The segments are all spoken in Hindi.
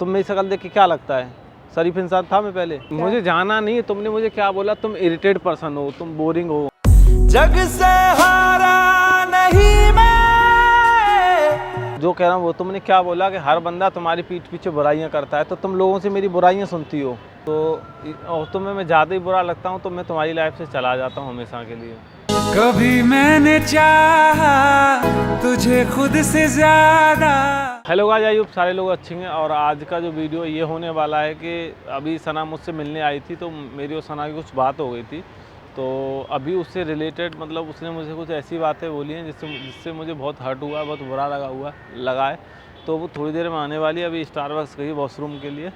तुम मेरी शक्ल देख के क्या लगता है? शरीफ इंसान था मैं पहले? मुझे जाना नहीं, तुमने मुझे क्या बोला? तुम इरिटेट पर्सन हो, तुम बोरिंग हो। जग से हारा नहीं मैं। जो कह रहा हूँ वो तुमने क्या बोला कि हर बंदा तुम्हारी पीठ पीछे बुराइयां करता है, तो तुम लोगों से मेरी बुराइयां सुनती हो। तो और तुम्हें मैं ज़्यादा ही बुरा लगता हूँ तो मैं तुम्हारी लाइफ से चला जाता हूँ हमेशा के लिए। कभी मैंने चाहा तुझे खुद से ज्यादा। हेलो गाइस, आई होप सारे लोग अच्छे हैं। और आज का जो वीडियो ये होने वाला है कि अभी सना मुझसे मिलने आई थी, तो मेरी और सना की कुछ बात हो गई थी। तो अभी उससे रिलेटेड मतलब उसने मुझे कुछ ऐसी बातें बोली हैं जिससे मुझे बहुत हर्ट हुआ, बहुत बुरा लगा है। तो वो थोड़ी देर में आने वाली है। अभी स्टारबक्स गई वॉशरूम के लिए,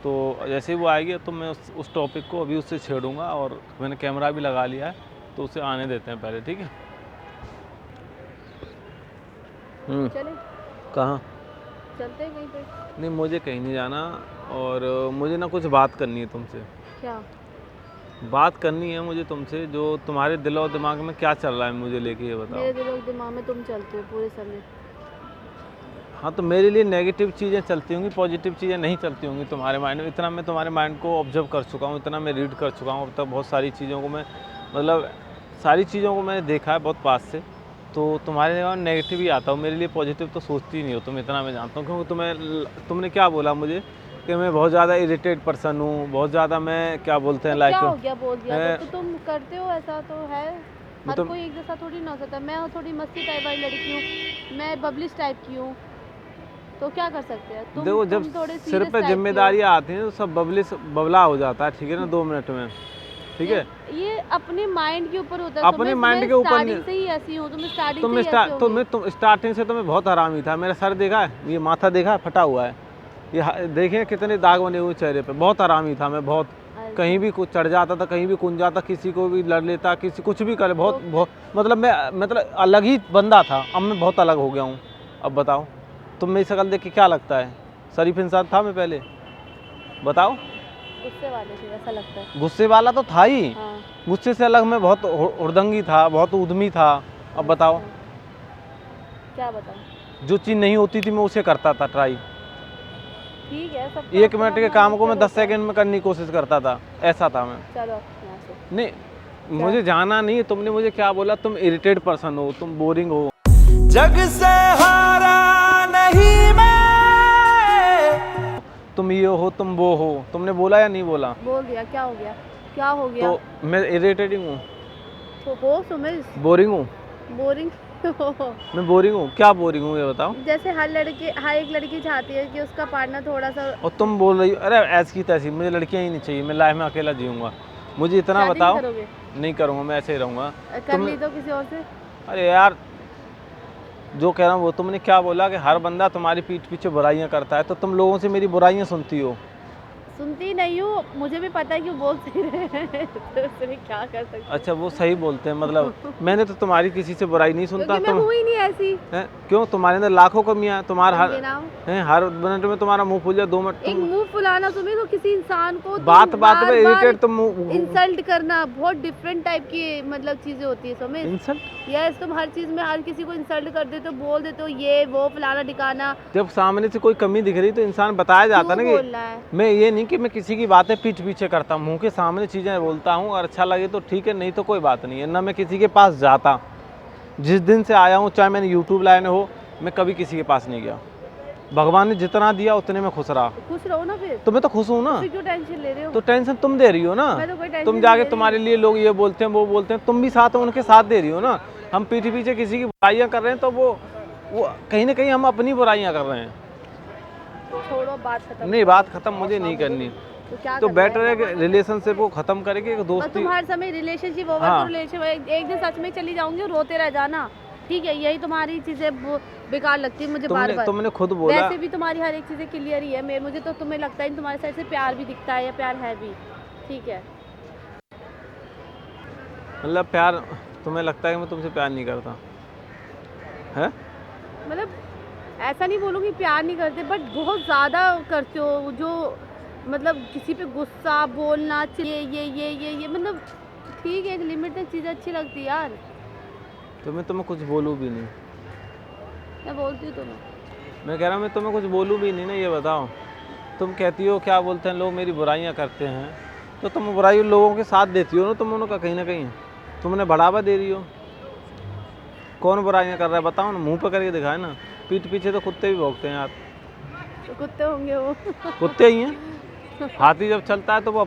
तो जैसे ही वो आएगी तो मैं उस टॉपिक को अभी उससे छेड़ूंगा। और मैंने कैमरा भी लगा लिया है, तो उसे आने देते हैं पहले, ठीक है? चले कहाँ? चलते हैं कहीं पे। नहीं, मुझे कहीं नहीं जाना। और मुझे ना कुछ बात करनी है तुमसे। क्या बात करनी है मुझे तुमसे, जो तुम्हारे दिल और दिमाग में क्या चल रहा है मुझे लेके, ये बताओ। मेरे दिल और दिमाग में तुम चलते हो पूरे समय। हाँ, तो मेरे लिए नेगेटिव चीज़ें चलती होंगी, पॉजिटिव चीज़ें नहीं चलती होंगी तुम्हारे माइंड में। इतना मैं तुम्हारे माइंड को ऑब्जर्व कर चुका हूँ, इतना मैं रीड कर चुका हूँ अब तक। बहुत सारी चीज़ों को मैं सारी चीज़ों को मैंने देखा है बहुत पास से। तो तुम्हारे दिमाग में नेगेटिव ही आता हो, मेरे लिए पॉजिटिव तो सोचती ही नहीं हो तुम, इतना मैं जानता हूँ। क्योंकि तुमने क्या बोला मुझे कि मैं बहुत ज़्यादा इरिटेट पर्सन हूँ, बहुत ज़्यादा मैं क्या बोलते हैं तो लाइक। क्या हो गया बोल दिया तो तुम करते हो ऐसा तो है। हर कोई एक जैसा थोड़ी ना हो सकता। मैं थोड़ी मस्ती टाइप वाली लड़की हूँ, मैं बबलिश टाइप की हूँ, तो क्या कर सकते हैं। देखो, जब सिर पे जिम्मेदारियाँ आती हैं तो सब बबला हो जाता है, ठीक है ना, 2 मिनट में, ठीक है? ये अपने माइंड के ऊपर होता है। अपने माइंड के ऊपर स्टार्टिंग से ही ऐसी हूँ, तुम स्टार्टिंग से ही ऐसी होगी। तुम स्टार्टिंग से तो मैं बहुत हरामी था। मेरा सर देखा है, ये माथा देखा है, फटा हुआ है। ये देखिए कितने दाग बने हुए चेहरे पे। बहुत हरामी था मैं, बहुत। कहीं भी कुछ चढ़ जाता था, कहीं भी कूद जाता, किसी को भी लड़ लेता, किसी कुछ भी कर। बहुत मतलब मैं अलग ही बंदा था। अब मैं बहुत अलग हो गया हूँ। अब बताओ, तुम मेरी शक्ल देख के क्या लगता है? शरीफ इंसान था मैं पहले? बताओ। गुस्से वाले से ऐसा लगता है। गुस्से वाला तो था ही। हाँ। गुस्से से अलग मैं बहुत हुड़दंगी था, बहुत उद्यमी था। अब बताओ। क्या बताऊं? जो चीज़ नहीं होती थी मैं उसे करता था ट्राई। ठीक है, सब 1 मिनट के काम को मैं 10 सेकंड में करने की कोशिश करता था, ऐसा था मैं। चलो यहाँ से। नहीं, मुझे जाना नहीं है। तुमने मुझे क्या बोला? तुम इरिटेट पर्सन हो, तुम बोरिंग हो। जग से हारा नहीं मैं। तुम ये हो, तुम वो हो। तुमने बोला या नहीं बोला? बोल दिया। क्या हो गया? क्या हो गया? तो मैं इरिटेटिंग हूँ, तो हो सुमित, बोरिंग हूँ? बोरिंग मैं बोरिंग हूँ? क्या बोरिंग हूँ ये बताओ। जैसे हर एक लड़की चाहती है कि उसका पार्टनर थोड़ा सा। और तुम बोल रही हो अरे ऐसी की तैसी, मुझे लड़कियाँ ही नहीं चाहिए, मैं लाइफ में अकेला जीऊँगा। मुझे इतना शादी बताओ। नहीं करोगे? नहीं करूँगा, मैं ऐसे ही रहूँगा। कर ली तो किसी और से। अरे यार, जो कह रहा हूँ वो तुमने क्या बोला कि हर बंदा तुम्हारी पीठ पीछे बुराइयां करता है, तो तुम लोगों से मेरी बुराइयां सुनती हो। सुनती नहीं हूँ, मुझे भी पता है कि वो बोलते रहे तो उसमें क्या कर सकते। अच्छा, वो सही बोलते हैं मतलब। मैंने तो तुम्हारी किसी से बुराई नहीं सुनता। मैं हूँ ही नहीं ऐसी। हैं? क्यों? तुम्हारे अंदर लाखों कमियां हैं। तुम्हारा हर मिनट में तुम्हारा मुंह फूल जाए, 2 मिनट एक मुंह फुलाना सुमित, तो किसी इंसान को बात में इरिटेट तुम इंसल्ट करना बहुत डिफरेंट टाइप की मतलब चीजें होती है सुमित। इंसल्ट? यस, तुम हर चीज में हर किसी को इंसल्ट कर देते हो, बोल देते हो ये वो फलाना ठिकाना। जब सामने से कोई कमी दिख रही तो इंसान बताया जाता ना कि मैं ये नहीं कि मैं किसी की बातें पीठ पीछे करता हूँ, मुंह के सामने चीज़ें बोलता हूँ। और अच्छा लगे तो ठीक है, नहीं तो कोई बात नहीं है ना। मैं किसी के पास जाता, जिस दिन से आया हूँ, चाहे मैंने यूट्यूब लाइन हो, मैं कभी किसी के पास नहीं गया। भगवान ने जितना दिया उतने में खुश रहा। खुश रहो ना फिर। तो मैं तो खुश हूँ ना। फिर क्यों टेंशन ले रहे हो? तो टेंशन तुम दे रही हो ना। मैं तो कोई टेंशन तुम जाके तुम्हारे लिए लोग ये बोलते हैं वो बोलते हैं, तुम भी साथ में उनके साथ दे रही हो ना। हम पीठ पीछे किसी की बुराइयां कर रहे हैं, तो वो कहीं ना कहीं हम अपनी बुराइयां कर रहे हैं। छोड़ो, बात खत्म। नहीं, बात खत्म मुझे नहीं करनी। तो बेटर है कि रिलेशनशिप को खत्म करके दोस्ती। तुम हर समय रिलेशनशिप ओवर तो रिलेशनशिप एक दिन सच में चली जाऊंगी और रोते रह जाना, ठीक है? यही तुम्हारी चीजें बेकार लगती है मुझे बार बार। तुमने खुद बोला। वैसे भी तुम्हारी हर एक चीजें क्लियर ही है। मुझे तो तुम्हें लगता है तुम्हारे साइड से प्यार भी दिखता है, या प्यार है भी, ठीक है? मतलब प्यार तुम्हें लगता है कि मैं तुमसे प्यार नहीं करता है? मतलब ऐसा नहीं बोलूँगी प्यार नहीं करते, बट बहुत ज़्यादा करते हो। जो मतलब किसी पे गुस्सा बोलना, ये मतलब ठीक है, एक लिमिट तक चीज़ें अच्छी लगती है यार। तो मैं तुम्हें कुछ बोलूँ भी नहीं। मैं बोलती हूँ तुम्हें। मैं कह रहा हूँ मैं तुम्हें कुछ बोलूँ भी नहीं ना, ये बताओ। तुम कहती हो क्या बोलते हैं लोग मेरी बुराइयां करते हैं, तो तुम बुराई लोगों के साथ देती हो ना, तुम उनका कहीं ना कहीं तुम उन्हें बढ़ावा दे रही हो। कौन बुराइयां कर रहा है बताओ ना, मुंह पे करके दिखाए ना। पीठ पीछे तो कुत्ते भी भौंकते हैं यार। तो कुत्ते होंगे वो। कुत्ते ही हैं। हाथी जब चलता है तो वो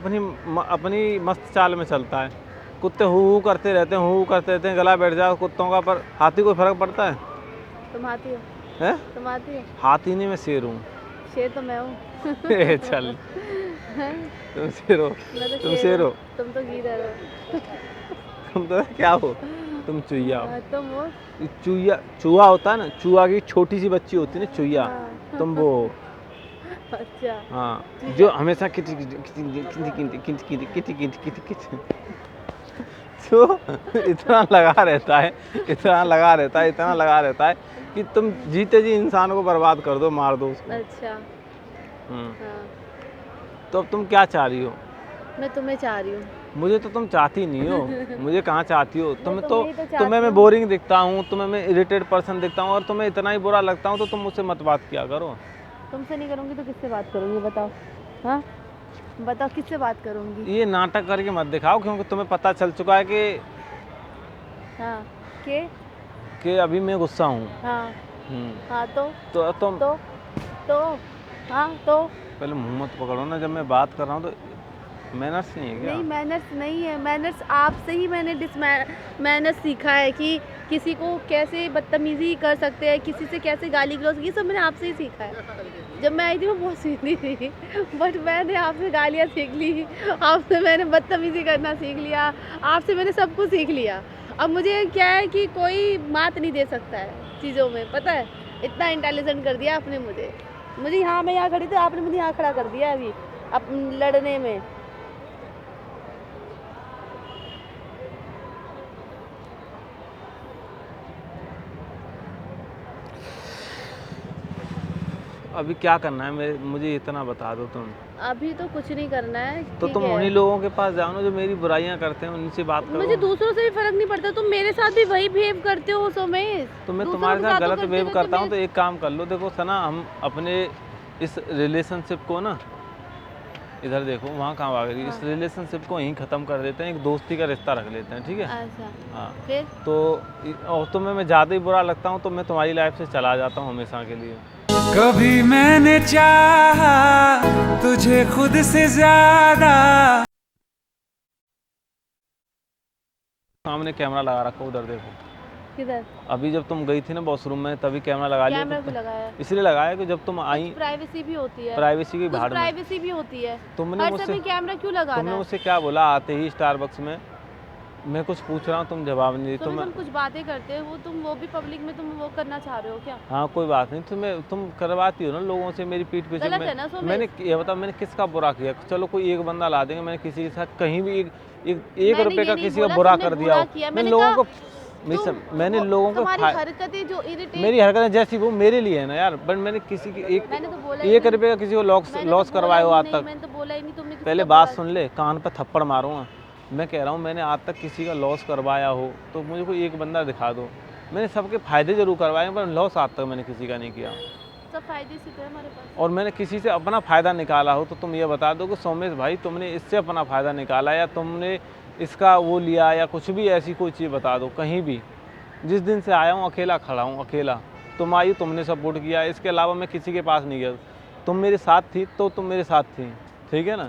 अपनी मस्त चाल में चलता है। कुत्ते हू करते रहते हैं, हू करते रहते हैं, गला बैठ जाओ कुत्तों का, पर हाथी कोई फर्क पड़ता है? तुम हाथी हो? हैं? तुम हाथी हो? हाथी नहीं, मैं शेर हूँ। शेर तो मैं हूँ। चल तुम शेर हो, मैं तो तुम शेर हो, तुम तो गीदड़ हो। तुम तो क्या हो, तुम चूहिया हो। तुम हो? चूहा होता है ना, चूहा की छोटी सी बच्ची होती है ना चूहिया, हाँ। तुम वो हो। अच्छा। हाँ, जो हमेशा किच तो इतना लगा रहता है, इतना लगा रहता है, इतना लगा रहता है कि तुम जीते जी इंसान को बर्बाद कर दो, मार दो उसको। अच्छा। हाँ। हाँ। तो अब तुम क्या चाह रही हो? मैं तुम्हें चाह रही हूँ। मुझे तो तुम चाहती नहीं हो। मुझे कहाँ चाहती हो? तुम्हें तो तुम्हें ही तो चाहती तुम्हें मैं हूँ। बोरिंग दिखता हूँ, तुम्हें मैं इरिटेट पर्सन दिखता हूँ, और तुम्हें इतना ही बुरा लगता हूँ तो तुम मुझसे मत बात किया करो। तुमसे नहीं करूँगी तो किससे बात करूँगी बताओ? हाँ बताओ किससे बात करूँगी? ये नाटक करके मत दिखाओ, क्योंकि तुम्हें पता चल चुका है हाँ कि अभी मैं गुस्सा हूँ। हाँ हाँ तो तुम तो हाँ तो पहले मुंह मत पकड़ो ना, जब मैं बात कर रहा हूँ तो मैनर्स नहीं है क्या? नहीं, मैनर्स नहीं है। मैनर्स आपसे ही मैंने मैनर्स सीखा है कि किसी को कैसे बदतमीजी कर सकते हैं, किसी से कैसे गाली गलौज, ये सब मैंने आपसे ही सीखा है। जब मैं आई थी मैं बहुत सीखी थी, बट मैंने आपसे गालियाँ सीख ली, आपसे मैंने बदतमीजी करना सीख लिया, आपसे मैंने सब कुछ सीख लिया। अब मुझे क्या है कि कोई मात नहीं दे सकता है चीज़ों में, पता है? इतना इंटेलिजेंट कर दिया आपने मुझे यहाँ मैं यहाँ खड़ी थी, आपने मुझे यहाँ खड़ा कर दिया अभी अब लड़ने में। अभी क्या करना है मुझे इतना बता दो तुम। अभी तो कुछ नहीं करना है। तो ठीक तुम है? उन्हीं लोगों के पास जाओ ना जो मेरी बुराइयां करते हैं, उनसे बात करो। मुझे दूसरों से भी फर्क नहीं पड़ता, तुम मेरे साथ भी वही बिहेव करते हो सोमेश। तो मैं दूसरों तुम्हारे के साथ तो गलत करते बिहेव करते करता हूँ तो मेरे- एक काम कर लो। देखो सना, हम अपने इस रिलेशनशिप को ना, इधर देखो वहाँ कहाँ भाग रही है, इस रिलेशनशिप को यहीं ख़त्म कर देते हैं, एक दोस्ती का रिश्ता रख लेते हैं, ठीक है? अच्छा हाँ। फिर तो और तुम्हें मैं ज़्यादा ही बुरा लगता हूँ तो मैं तुम्हारी लाइफ से चला जाता हूँ हमेशा के लिए। कभी मैंने चाहा तुझे खुद से ज्यादा। सामने कैमरा लगा रखा, उधर देखो। किधर? अभी जब तुम गई थी ना वॉशरूम में तभी कैमरा लगा लिया। कैमरा क्यों लगाया? इसलिए लगाया कि जब तुम आई, प्राइवेसी भी होती है। प्राइवेसी की भाड़ में। प्राइवेसी भी होती है। तुमने हर मुझसे समय कैमरा क्यों लगाना तुमने है? मुझसे क्या बोला आते ही स्टारबक्स में? मैं कुछ पूछ रहा हूँ, तुम जवाब नहीं दी। तो हम कुछ बातें करते हैं, वो भी पब्लिक में तुम वो करना चाह रहे हो क्या? हाँ कोई बात नहीं, तुम करवाती हो ना लोगों से मेरी पीठ पीछे। गलत है ना सोमेश? मैंने ये बता, मैंने किसका बुरा किया? चलो कोई एक बंदा ला देंगे, मैंने किसी के साथ कहीं भी एक रुपए का किसी का बुरा कर दिया हो? मैंने लोगों को मैंने लोगों को हरकतें जो इरिटेट, मेरी हरकतें जैसी वो मेरे लिए है ना यार, बट मैंने किसी की एक रुपए का किसी को लॉस करवाया हो आज तक? मैंने तो बोला ही नहीं। तुमने पहले बात सुन ले, कान पर थप्पड़ मारूंगा। मैं कह रहा हूँ मैंने आज तक किसी का लॉस करवाया हो तो मुझे कोई एक बंदा दिखा दो। मैंने सबके फायदे जरूर करवाए पर लॉस आज तक मैंने किसी का नहीं किया। सब फायदे से तो है हमारे पास। और मैंने किसी से अपना फ़ायदा निकाला हो तो तुम ये बता दो कि सोमेश भाई तुमने इससे अपना फ़ायदा निकाला या तुमने इसका वो लिया या कुछ भी, ऐसी कोई चीज़ बता दो कहीं भी। जिस दिन से आया हूँ अकेला खड़ा हूँ, अकेला। तुम आई, तुमने सपोर्ट किया, इसके अलावा मैं किसी के पास नहीं गया। तुम मेरे साथ थी तो तुम मेरे साथ थी, ठीक है ना?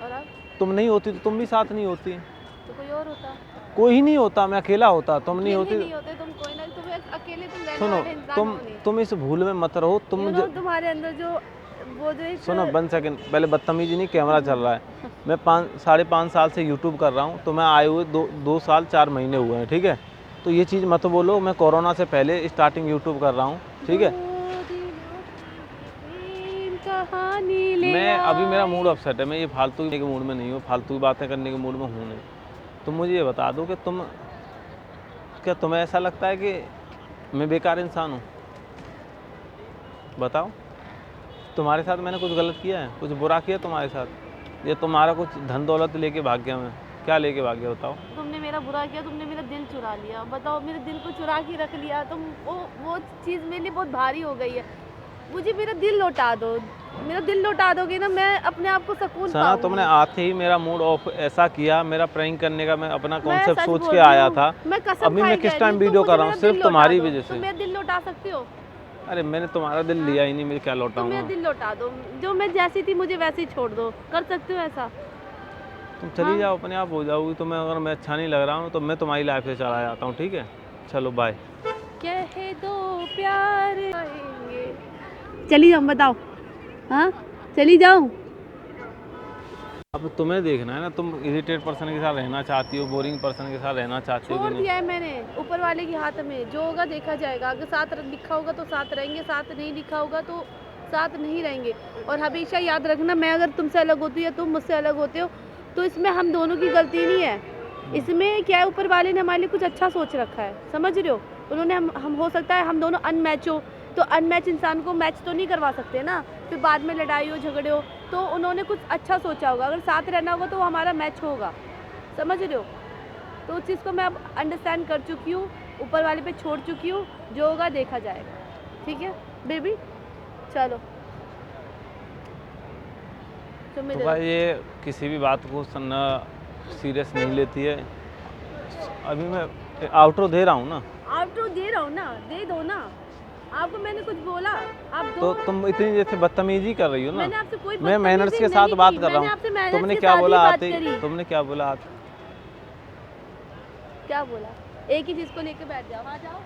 और अब तुम नहीं होती तो तुम भी साथ नहीं होती। तो कोई और होता? कोई ही नहीं होता, मैं अकेला होता। तुम नहीं होती। नहीं होते तुम, कोई ना, तुम अकेले तुम रहने सुनो, वाले इंसान हो नहीं। तुम इस भूल में मत रहो। तुम्हारे अंदर जो वो जो एक सुनो 1 सेकंड, पहले बदतमीजी नहीं, कैमरा चल रहा है। मैं 5.5 साल से यूट्यूब कर रहा हूँ, तो मैं आए हुए 2 साल 4 महीने हुए हैं, ठीक है? तो ये चीज़ मत बोलो, मैं कोरोना से पहले स्टार्टिंग यूट्यूब कर रहा हूँ, ठीक है? मैं अभी मेरा मूड अपसेट है, मैं ये फालतू के मूड में नहीं हूँ, फालतू की बातें करने के मूड में हूँ नहीं। तुम मुझे ये बता दो कि क्या तुम्हें ऐसा लगता है कि मैं बेकार इंसान हूँ? बताओ, तुम्हारे साथ मैंने कुछ गलत किया है, कुछ बुरा किया तुम्हारे साथ, या तुम्हारा कुछ धन दौलत लेके भाग गया? मैं क्या लेके भाग गया बताओ? तुमने मेरा बुरा किया, तुमने मेरा दिल चुरा लिया। बताओ, मेरे दिल को चुरा के रख लिया तुम। वो चीज़ मेरे लिए बहुत भारी हो गई है। मुझे मेरा दिल लौटा दो। मेरा दिल लौटा दोगे ना, मैं अपने आप को सुकून सना पाऊंगी। तुमने आते ही मेरा मूड ऑफ ऐसा किया, मेरा प्रैंक करने का मैं अपना मैं कॉन्सेप्ट सच सोच बोल के रही आया हूँ। था। मैं कसम अभी खाई मैं कह किस रही टाइम हूँ, तुम वीडियो मुझे कर रहा हूँ मेरा दिल सिर्फ लौटा तुम्हारी दो। वजह तुम से। मेरा दिल लौटा सकते हो? अरे मैंने तुम्हारा दिल लिया ही नहीं, मैं क्या तुम लौटाऊंगा। मेरा दिल लौटा दो, जो मैं जैसी थी मुझे वैसे ही छोड़ दो। कर सकते हो ऐसा? तुम चली हाँ। जाओ, अपने आप हो जाओगी। तुम्हें अगर मैं अच्छा नहीं लग रहा हूँ तो मैं तुम्हारी लाइफ से चला जाता हूँ, ठीक है? चलो बाय। कह दो प्यार आएंगे। चली जाऊँ, बताओ? हाँ, चली जाऊँ? अब तुम्हें देखना है ना, तुम इरिटेट पर्सन के साथ रहना चाहती हो, बोरिंग पर्सन के साथ रहना चाहती हो छोड़ कि नहीं? दिया है मैंने ऊपर वाले के हाथ में। जो होगा देखा जाएगा। अगर साथ लिखा होगा तो साथ रहेंगे, साथ नहीं लिखा होगा तो साथ नहीं रहेंगे। और हमेशा याद रखना, मैं अगर तुमसे अलग होती हूँ या तुम मुझसे अलग होते हो तो इसमें हम दोनों की गलती नहीं है। इसमें क्या है, ऊपर वाले ने हमारे लिए कुछ अच्छा सोच रखा है, समझ रहे हो? उन्होंने हम हो सकता है हम दोनों अनमैच हो, तो अनमैच इंसान को मैच तो नहीं करवा सकते ना, फिर बाद में लड़ाई हो, झगड़े हो। तो उन्होंने कुछ अच्छा सोचा होगा, अगर साथ रहना होगा तो वो हमारा मैच होगा, समझ रहे हो? तो उस चीज़ को मैं अब अंडरस्टैंड कर चुकी हूँ, ऊपर वाले पे छोड़ चुकी हूँ। जो होगा देखा जाएगा, ठीक है बेबी? चलो तुम तो इधर भाई ये किसी भी बात को सुनना सीरियस नहीं लेती है। अभी मैं आउटरो दे रहा हूँ ना, आउटरो दे रहा हूँ ना, दे दो ना। आपको मैंने कुछ बोला? आप दो। तो तुम इतनी जैसे बदतमीजी कर रही हो ना। मैंने आपसे कोई मैं मैनर्स बदतमीजी के साथ नहीं बात की। कर रहा मैंने आपसे हूँ। मैनर्स तुमने के क्या साथ ही बोला बात आते करी। तुमने क्या बोला आते? क्या बोला? एक ही चीज़ को लेके बैठ जाओ। हाँ, जाओ।